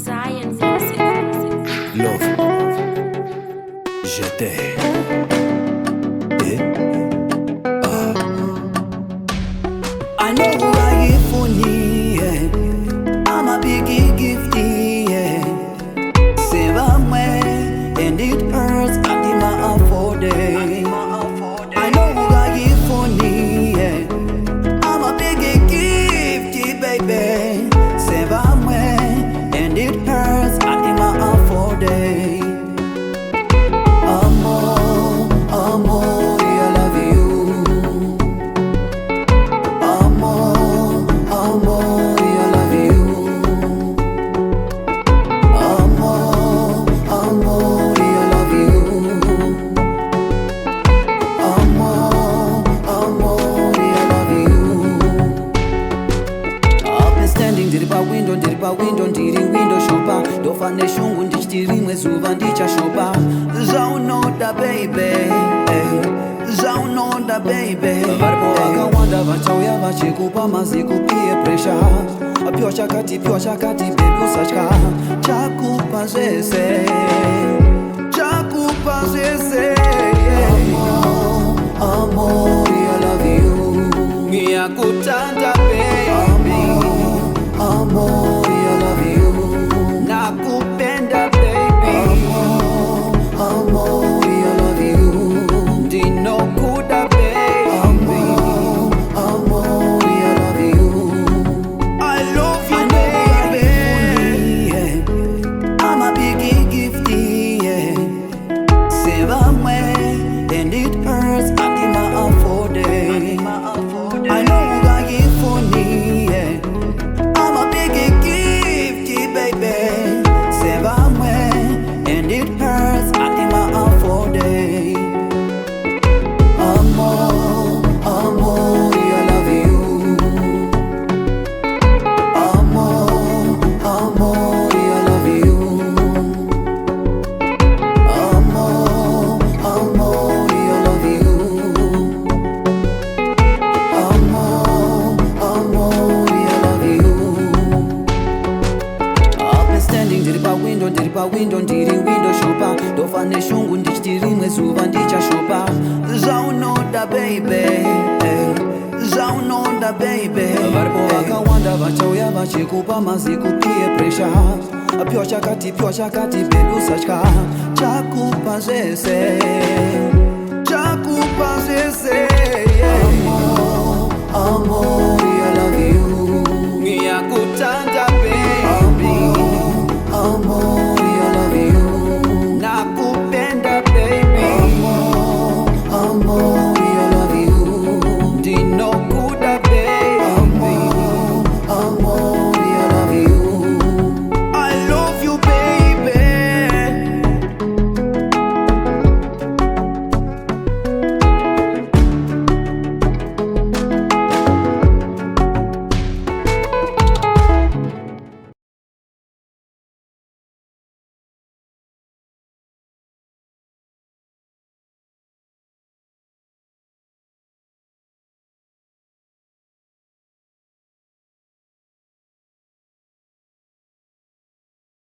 Zion music. Love, je t'aime. I know who I give for me, yeah. I'm a biggie gifty, yeah. Save a man, and it hurts, I did my afford it. I know who I give for me, yeah. I'm a biggie gifty, baby. Save a man, and it hurts, I did my afford it. Amor, amor, I love you. Amor, amor, I love you. Amor, amor, I love you. Amor, amor, I love you. I've been standing diripa window, ndiri window shopper. Ndofane shungu ndichitiri mwezuva ndichashopa. Zaunoda baby, zaunoda baby. Varipo vakawanda vachauya vachikupa mazikupie pressure. Pure chakati baby usatya. Chakupa zvese, chakupa zvese. Amor, amor, I love you. Ngiyakutanda baby. Amor, I love you. Nakupenda baby. Amor, I love you. Ndinokuda baby. Amor, I love you. I love you baby, yeah. I'm a biggie gifty, yeah. Save a man, and it hurts, I did my afford it. I know who I give for me, yeah. I'm a biggie gifty, baby. Save a man, and it hurts, I did my afford it. Amor, amor, I love you. Amor, amor, I love you. Amor, amor, I love you. Amor, amor, I love you. I've been standing diripa window, ndiri window shopper. Ndofane shungu ndichitiri mwezuva ndichashopa. Zaunoda baby, zaunoda baby. Varipo vakawanda vachauya vachikupa mazikupie pressure. Pure chakati baby usatya. Chakupa zvese, chakupa zvese. Amor, amor, I love you. Ngiyakutanda